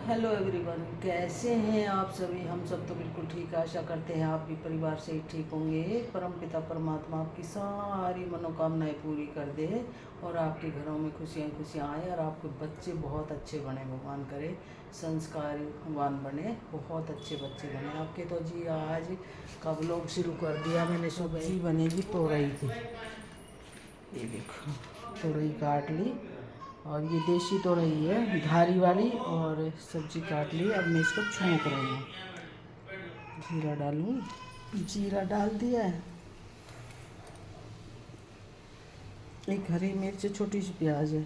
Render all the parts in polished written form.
Hello everyone, कैसे हैं आप सभी। हम सब तो बिल्कुल ठीक है। आशा करते हैं आप भी परिवार से ठीक होंगे। परमपिता परमात्मा आपकी सारी मनोकामनाएं पूरी कर दे और आपके घरों में खुशियां खुशियां आए और आपके बच्चे बहुत अच्छे बने, भगवान करे संस्कारवान बने, बहुत अच्छे बच्चे बने आपके। तो जी आज का व्लॉग शुरू कर दिया मैंने। सुबह ही बनेगी तोरई की, ये देखो तोरई काट ली और ये देसी तोरई है धारी वाली, और सब्जी काट ली। अब मैं इसको छौंक रही हूँ। जीरा डालूँ, जीरा डाल दिया है, एक हरी मिर्च, छोटी सी प्याज है।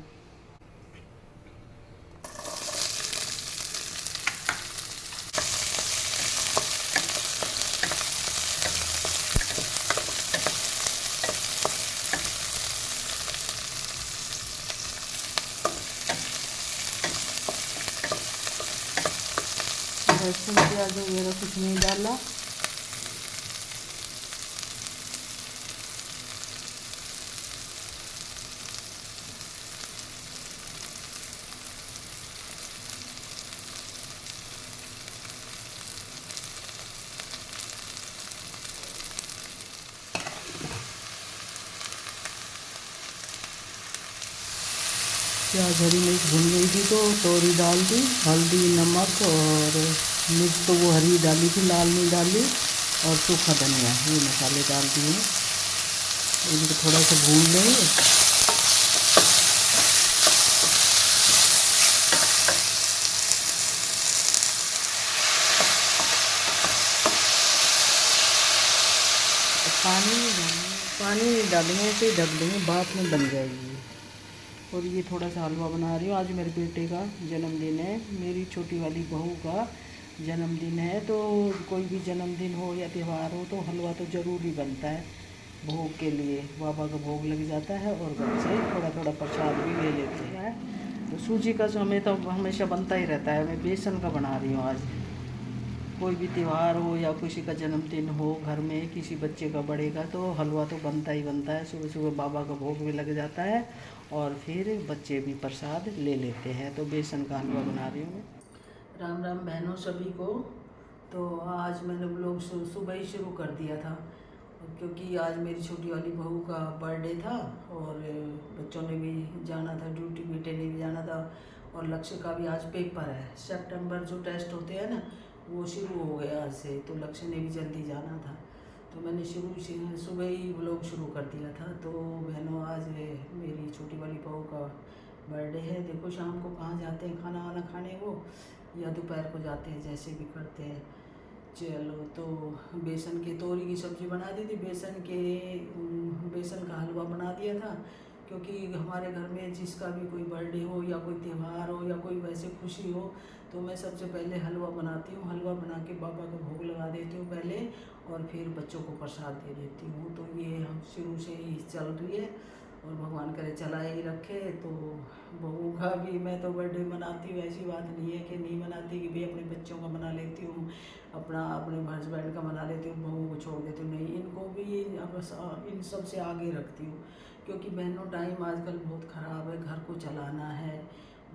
लहसुन प्याज वगैरह कुछ नहीं डाला। प्याज हरी मिर्च भून गई थी तो तोरी डाल दी, हल्दी नमक और मिर्च तो वो हरी डाली थी, लाल नहीं डाली, और सूखा धनिया, ये मसाले डाल दिए। इनको थोड़ा सा भून लेंगे। पानी नहीं डालेंगे, ऐसे ही ढक देंगे, बाद में बन जाएगी। और ये थोड़ा सा हलवा बना रही हूँ। आज मेरे बेटे का जन्मदिन है, मेरी छोटी वाली बहू का जन्मदिन है। तो कोई भी जन्मदिन हो या त्यौहार हो तो हलवा तो ज़रूरी बनता है भोग के लिए। बाबा का भोग लग जाता है और घर से थोड़ा थोड़ा प्रसाद भी ले लेते हैं। तो सूजी का हमें तो हमेशा बनता ही रहता है। मैं बेसन का बना रही हूँ आज। कोई भी त्यौहार हो या किसी का जन्मदिन हो, घर में किसी बच्चे का बड़े का, तो हलवा तो बनता ही बनता है। सुबह सुबह बाबा का भोग भी लग जाता है और फिर बच्चे भी प्रसाद ले लेते हैं। तो बेसन का हलवा बना रही हूँ मैं। राम राम बहनों सभी को। तो आज मैंने ब्लॉग सुबह ही शुरू कर दिया था, क्योंकि आज मेरी छोटी वाली बहू का बर्थडे था और बच्चों ने भी जाना था ड्यूटी, बेटे ने भी जाना था, और लक्ष्य का भी आज पेपर है। सितंबर जो टेस्ट होते हैं ना, वो शुरू हो गया आज से, तो लक्ष्य ने भी जल्दी जाना था। तो मैंने सुबह ही व्लॉग शुरू कर दिया था। तो बहनों आज मेरी छोटी वाली बहू का बर्थडे है। देखो शाम को कहाँ जाते हैं खाना वाना खाने वो, या दोपहर को जाते हैं, जैसे भी करते हैं। चलो, तो बेसन के तोरी की सब्ज़ी बना दी थी, बेसन का हलवा बना दिया था। क्योंकि हमारे घर में जिसका भी कोई बर्थडे हो या कोई त्यौहार हो या कोई वैसे खुशी हो, तो मैं सबसे पहले हलवा बनाती हूँ। हलवा बना के बाबा को भोग लगा देती हूँ पहले, और फिर बच्चों को प्रसाद दे देती हूँ। तो ये हम शुरू से ही चल रही है और भगवान करे चला ही रखे। तो बहू का भी मैं तो बर्थडे मनाती हूँ, ऐसी बात नहीं है कि नहीं मनाती, कि भाई अपने बच्चों का मना लेती हूँ, अपने हस्बैंड का मना लेती हूँ, बहू को छोड़ देती हूँ। नहीं, इनको भी इन सब से आगे रखती हूँ। क्योंकि बहनों टाइम आजकल बहुत ख़राब है। घर को चलाना है,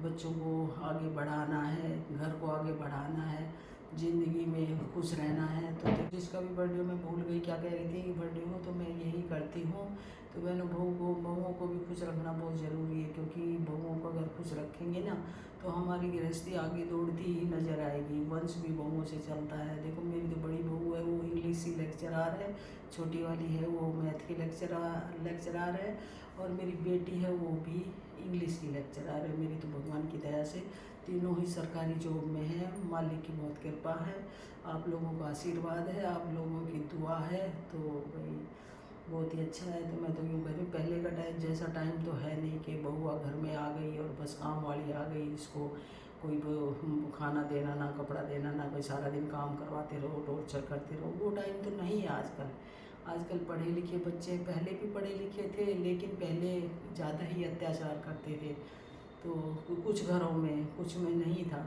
बच्चों को आगे बढ़ाना है, घर को आगे बढ़ाना है, ज़िंदगी में खुश रहना है। तो जिसका भी बर्थडे मैं भूल गई क्या कह रही थी कि बर्थडे हो, तो मैं यही करती हूँ। तो बहनों बहुओं को भी खुश रखना बहुत ज़रूरी है। क्योंकि बहुओं को अगर खुश रखेंगे ना, तो हमारी गृहस्थी आगे दौड़ती ही नज़र आएगी। वंश भी बहुओं से चलता है। देखो मेरी जो बड़ी बहू है वो इंग्लिश की लेक्चरार है, छोटी वाली है वो मैथ की लेक्चरार है, और मेरी बेटी है वो भी इंग्लिश की लेक्चरार है। मेरी तो भगवान की दया से तीनों ही सरकारी जॉब में है। मालिक की बहुत कृपा है, आप लोगों का आशीर्वाद है, आप लोगों की दुआ है। तो भाई बहुत ही अच्छा है। तो मैं तो यूँ कह रही हूँ, पहले का टाइम जैसा टाइम तो है नहीं कि बहुआ घर में आ गई और बस काम वाली आ गई, इसको कोई खाना देना ना कपड़ा देना ना, कोई सारा दिन काम करवाते रहो, टॉर्चर करते रहो। वो टाइम तो नहीं है आजकल। आजकल पढ़े लिखे बच्चे, पहले भी पढ़े लिखे थे लेकिन पहले ज़्यादा ही अत्याचार करते थे। तो कुछ घरों में, कुछ में नहीं था,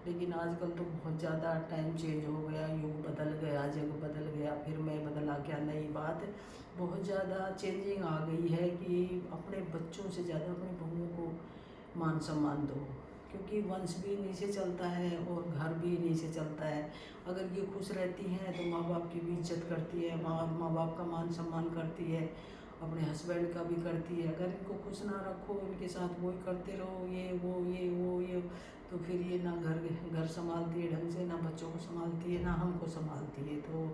लेकिन आजकल तो बहुत ज़्यादा टाइम चेंज हो गया, युग बदल गया, जग बदल गया, फिर मैं बदला क्या, नई बात। बहुत ज़्यादा चेंजिंग आ गई है कि अपने बच्चों से ज़्यादा अपनी बहुओं को मान सम्मान दो। क्योंकि वंश भी इन्हीं से चलता है और घर भी इन्हीं से चलता है। अगर ये खुश रहती हैं तो माँ बाप की भी इज्जत करती है, माँ बाप का मान सम्मान करती है, अपने हस्बैंड का भी करती है। अगर इनको खुश ना रखो, इनके साथ वही करते रहो, ये तो फिर ये ना घर संभालती है ढंग से, ना बच्चों को संभालती है, ना हमको संभालती है। तो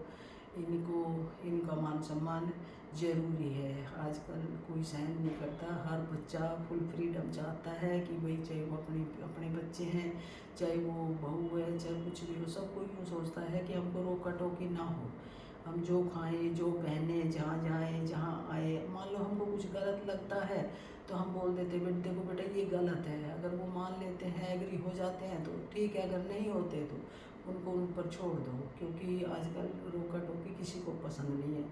इनका मान सम्मान ज़रूरी है। आजकल कोई सहन नहीं करता, हर बच्चा फुल फ्रीडम चाहता है कि भाई चाहे वो अपने बच्चे हैं, चाहे वो बहू है, चाहे कुछ भी हो, सब कोई यूँ सोचता है कि हमको रोका टोकी ना हो, हम जो खाएं जो पहने, जहाँ जाएं जहाँ आए। मान लो हमको कुछ गलत लगता है तो हम बोल देते देखो बेटा ये गलत है। अगर वो मान लेते हैं, एग्री हो जाते हैं तो ठीक है, अगर नहीं होते तो उनको उन पर छोड़ दो, क्योंकि आजकल रोका टोकी किसी को पसंद नहीं है।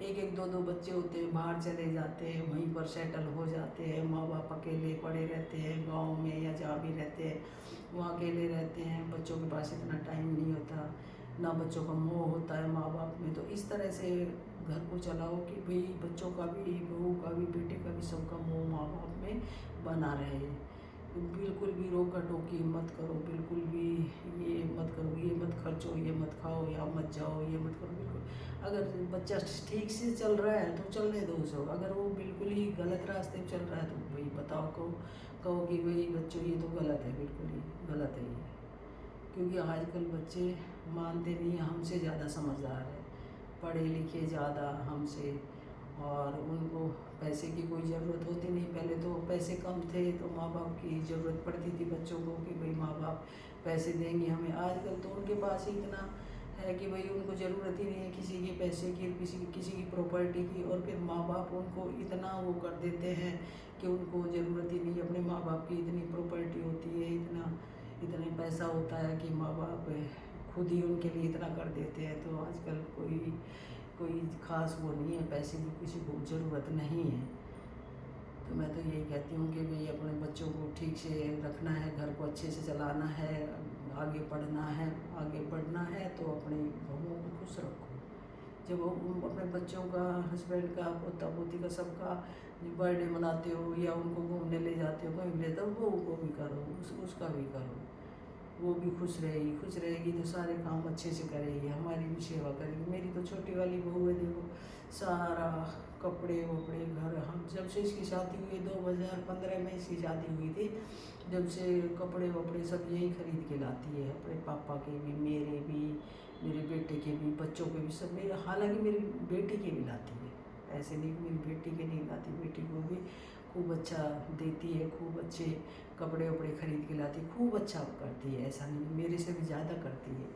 एक दो बच्चे होते हैं, बाहर चले जाते हैं, वहीं पर सेटल हो जाते हैं, माँ बाप अकेले पड़े रहते हैं, गांव में या जहाँ भी रहते हैं वहाँ अकेले रहते हैं, बच्चों के पास इतना टाइम नहीं होता, ना बच्चों का मोह होता है माँ बाप में। तो इस तरह से घर को चलाओ कि भाई बच्चों का भी, बहू का भी, बेटे का भी, सबका मोह माँ बाप में बना रहे। बिल्कुल भी रोका टोकी मत करो, बिल्कुल भी ये मत करो, ये मत खर्चो, ये मत खाओ, या मत जाओ, ये मत करो। बिल्कुल अगर बच्चा ठीक से चल रहा है तो चलने दो उसे, अगर वो बिल्कुल ही गलत रास्ते पे चल रहा है तो भाई बताओ, कहो कि भाई बच्चों ये तो गलत है, बिल्कुल ही गलत है ये। क्योंकि आजकल बच्चे मानते नहीं हैं, हमसे ज़्यादा समझदार है, पढ़े लिखे ज़्यादा हमसे, और उनको पैसे की कोई ज़रूरत होती नहीं। पहले तो पैसे कम थे तो माँ बाप की ज़रूरत पड़ती थी बच्चों को कि भाई माँ बाप पैसे देंगे हमें। आजकल तो उनके पास ही इतना है कि भाई उनको ज़रूरत ही नहीं है किसी के पैसे की, किसी की प्रॉपर्टी की, और फिर माँ बाप उनको इतना वो कर देते हैं कि उनको ज़रूरत ही नहीं। अपने माँ बाप की इतनी प्रॉपर्टी होती है, इतने पैसा होता है कि माँ बाप खुद ही उनके लिए इतना कर देते हैं। तो आजकल कोई ख़ास वो नहीं है, पैसे की किसी को ज़रूरत नहीं है। तो मैं तो यही कहती हूँ कि भाई अपने बच्चों को ठीक से रखना है, घर को अच्छे से चलाना है, आगे पढ़ना है, आगे बढ़ना है, तो अपनी बहुओं को खुश रखो। जब वो अपने बच्चों का, हस्बैंड का, पोता पोती का, सबका बर्थडे मनाते हो या उनको घूमने ले जाते हो कहीं ले, तब बहू को भी करो, उसका भी करो। वो भी खुश रहेगी तो सारे काम अच्छे से करेगी, हमारी भी सेवा करेगी। मेरी तो छोटी वाली बहू है, देखो सारा कपड़े वपड़े घर, हम जब से इसकी शादी हुई 2015 में इसकी शादी हुई थी, जब से कपड़े वपड़े सब यही खरीद के लाती है, अपने पापा के भी, मेरे भी, मेरे बेटे के भी, बच्चों के भी, सब मेरे, हालांकि मेरी बेटी के भी लाती है, ऐसे नहीं कि मेरी बेटी के नहीं लाती, बेटी को भी खूब अच्छा देती है, खूब अच्छे कपड़े वपड़े खरीद के लाती, खूब अच्छा करती है, ऐसा नहीं, मेरे से भी ज़्यादा करती है,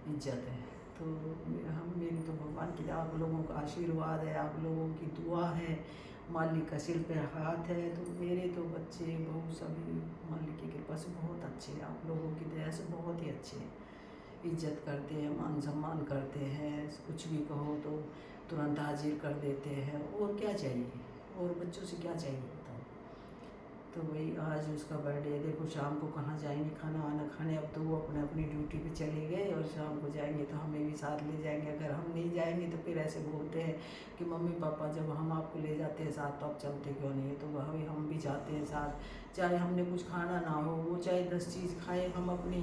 इज्जत है। तो मेरी तो भगवान की, आप लोगों का आशीर्वाद है, आप लोगों की दुआ है, मालिक का सिर पे हाथ है, तो मेरे तो बच्चे बहू सभी मालिक की कृपा से बहुत अच्छे हैं, आप लोगों की दया से बहुत ही अच्छे हैं, इज्जत करते हैं, मान सम्मान करते हैं, कुछ भी कहो तो तुरंत हाजिर कर देते हैं। और क्या चाहिए, और बच्चों से क्या चाहिए बताओ। तो भाई आज उसका बर्थडे है, देखो शाम को कहाँ जाएंगे खाना वाना खाने, अब तो वो अपने अपनी ड्यूटी पे चले गए, और शाम को जाएंगे तो हमें भी साथ ले जाएंगे। अगर हम नहीं जाएंगे तो फिर ऐसे बोलते हैं कि मम्मी पापा जब हम आपको ले जाते हैं साथ तो आप चलते क्यों नहीं है। तो भाई हम भी जाते हैं साथ, चाहे हमने कुछ खाना ना हो, वो चाहे 10 चीज़ खाए, हम अपनी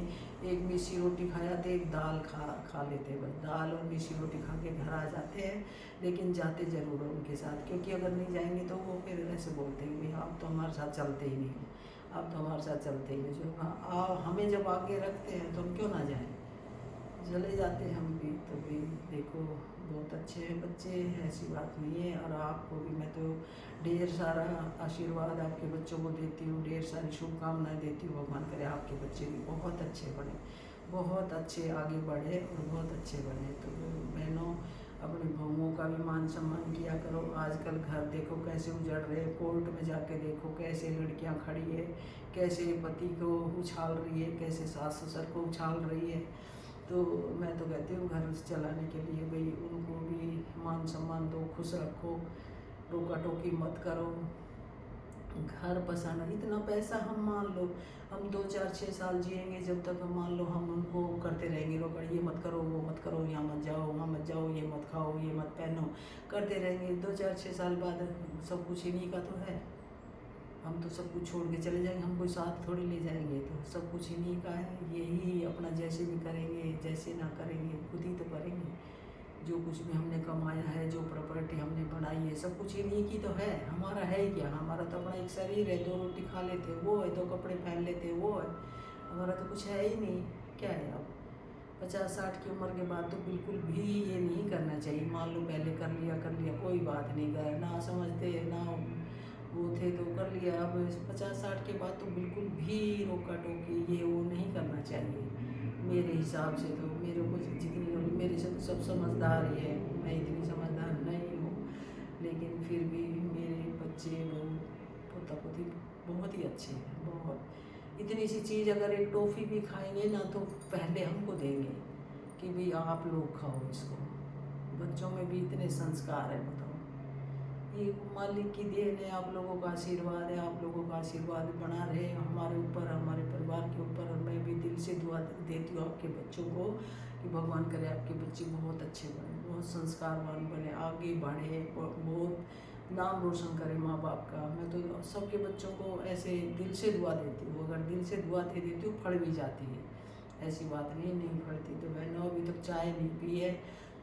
एक मिसी रोटी खाया तो एक दाल खा लेते हैं, बस दाल और मिसी रोटी खा के घर आ जाते हैं, लेकिन जाते ज़रूर हैं उनके साथ। क्योंकि अगर नहीं जाएंगे तो वो फिर ऐसे बोलते हैं कि आप तो हमारे साथ चलते ही नहीं हैं, आप तो हमारे साथ चलते ही नहीं, जो हमें जब आगे रखते हैं तो हम क्यों ना जाएं, चले जाते हैं हम भी। तो भी देखो बहुत अच्छे बच्चे, ऐसी बात नहीं है। और आपको भी मैं तो ढेर सारा आशीर्वाद आपके बच्चों को देती हूँ, ढेर सारी शुभकामनाएं देती हूँ। भगवान करे आपके बच्चे भी बहुत अच्छे बने, बहुत अच्छे आगे बढ़े और बहुत अच्छे बने। तो बहनों अपनी बहुओं का भी मान सम्मान किया करो। आजकल घर देखो कैसे उजड़ रहे हैं, कोर्ट में जाके देखो कैसे लड़कियां खड़ी है, कैसे पति को उछाल रही है, कैसे सास ससुर को उछाल रही है। तो मैं तो कहती हूँ घर चलाने के लिए भाई उनको भी मान सम्मान दो, खुश रखो, रोका टोकी मत करो, घर बसाना। इतना पैसा हम मान लो हम 2 4 6 साल जिएंगे, जब तक हम मान लो हम उनको करते रहेंगे रोकड़, ये मत करो, वो मत करो, यहाँ मत जाओ, वहाँ मत जाओ, ये मत खाओ, ये मत पहनो, करते रहेंगे। 2 4 6 साल बाद सब कुछ इन्हीं का तो है। हम तो सब कुछ छोड़ के चले जाएंगे, हम कोई साथ थोड़ी ले जाएंगे, तो सब कुछ इन्हीं का है। यही अपना जैसे भी करेंगे, जैसे ना करेंगे खुद ही तो करेंगे। जो कुछ भी हमने कमाया है, जो प्रॉपर्टी हमने बनाई है, सब कुछ इन्हीं की तो है। हमारा है ही क्या, हमारा तो अपना एक शरीर है, 2 रोटी खा लेते वो है, 2 कपड़े पहन लेते वो है, हमारा तो कुछ है ही नहीं। क्या है अब 50-60 की उम्र के बाद तो बिल्कुल भी ये नहीं करना चाहिए। मान लो पहले कर लिया कोई बात नहीं, कर ना समझते ना वो थे तो कर लिया। अब 50-60 के बाद तो बिल्कुल भी रोका टोकी ये वो नहीं करना चाहिए मेरे हिसाब से। तो मेरे को जितनी नॉलेज, मेरे से तो सब समझदार ही है, मैं इतनी समझदार नहीं हूँ, लेकिन फिर भी मेरे बच्चे बहू पोता पोती बहुत ही अच्छे हैं, बहुत। इतनी सी चीज़ अगर एक टॉफ़ी भी खाएंगे ना तो पहले हमको देंगे कि भाई आप लोग खाओ इसको। बच्चों में भी इतने संस्कार है, बताओ। ये मालिक की देन है, आप लोगों का आशीर्वाद है, आप लोगों का आशीर्वाद बना रहे हमारे ऊपर, हमारे परिवार के ऊपर। और मैं भी दिल से दुआ देती हूँ आपके बच्चों को कि भगवान करे आपके बच्चे बहुत अच्छे बने, बहुत संस्कारवान बने, आगे बढ़े, बहुत नाम रोशन करे माँ बाप का। मैं तो सबके बच्चों को ऐसे दिल से दुआ देती हूँ, अगर दिल से दुआ दे देती हूँ फल भी जाती है, ऐसी बात नहीं फलती। तो मैंने अभी तक चाय नहीं पी है,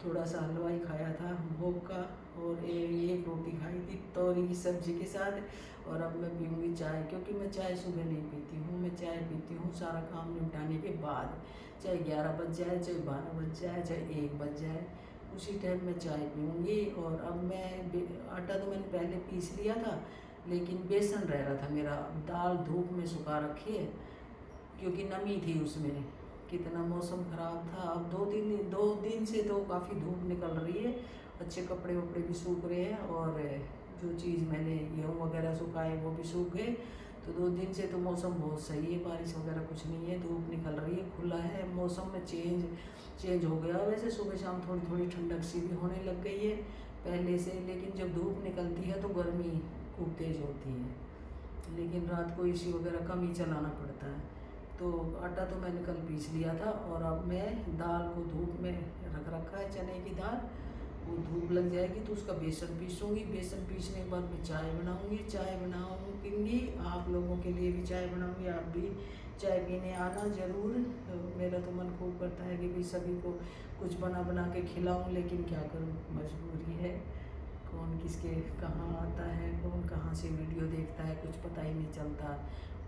थोड़ा सा हलवा ही खाया था भोग का, और एक रोटी खाई थी तोरी की सब्जी के साथ। और अब मैं पीऊँगी चाय, क्योंकि मैं चाय सुबह नहीं पीती हूँ। मैं चाय पीती हूँ सारा काम निपटाने के बाद, चाहे 11 बज जाए, चाहे 12 बज जाए, चाहे 1 बज जाए, उसी टाइम मैं चाय पीऊँगी। और अब मैं आटा तो मैंने पहले पीस लिया था, लेकिन बेसन रह रहा था मेरा, दाल धूप में सुखा रखी है क्योंकि नमी थी उसमें। कितना मौसम ख़राब था, अब 2 दिन से तो काफ़ी धूप निकल रही है, अच्छे कपड़े वपड़े भी सूख रहे हैं, और जो चीज़ मैंने गेहूँ वगैरह सुखाए वो भी सूख गए। तो 2 दिन से तो मौसम बहुत सही है, बारिश वगैरह कुछ नहीं है, धूप निकल रही है, खुला है मौसम में चेंज हो गया। वैसे सुबह शाम थोड़ी थोड़ी ठंडक सी भी होने लग गई है पहले से, लेकिन जब धूप निकलती है तो गर्मी खूब तेज़ होती है, लेकिन रात को एसी वगैरह कम ही चलाना पड़ता है। तो आटा तो मैंने कल पीस लिया था, और अब मैं दाल को धूप में रख रखा है, चने की दाल, वो धूप लग जाएगी तो उसका बेसन पीसूँगी। बेसन पीसने के बाद मैं चाय बनाऊँगी, चाय बनाऊँगी आप लोगों के लिए भी चाय बनाऊँगी, आप भी चाय पीने आना ज़रूर। तो मेरा तो मन खूब करता है कि भाई सभी को कुछ बना के खिलाऊँ, लेकिन क्या करूँ, मजबूरी है। कौन किसके कहाँ आता है, कौन कहाँ से वीडियो देखता है, कुछ पता ही नहीं चलता।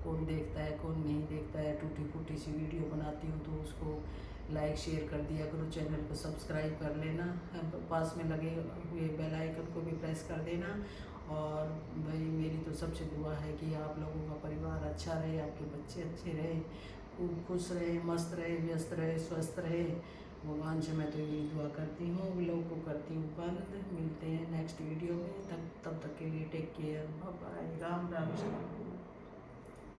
कौन देखता है कौन नहीं देखता है। टूटी फूटी सी वीडियो बनाती हूँ तो उसको लाइक शेयर कर दिया करो, चैनल को सब्सक्राइब कर लेना, पास में लगे हुए बेल आइकन को भी प्रेस कर देना। और भाई मेरी तो सबसे दुआ है कि आप लोगों का परिवार अच्छा रहे, आपके बच्चे अच्छे रहे, खूब खुश रहे, मस्त रहे, व्यस्त रहे, स्वस्थ रहे। भगवान से मैं तो यही दुआ करती हूँ। व्लॉग को करती हूँ बंद, मिलते हैं नेक्स्ट वीडियो में, तब तक के लिए take care, bye bye, Ram Ram.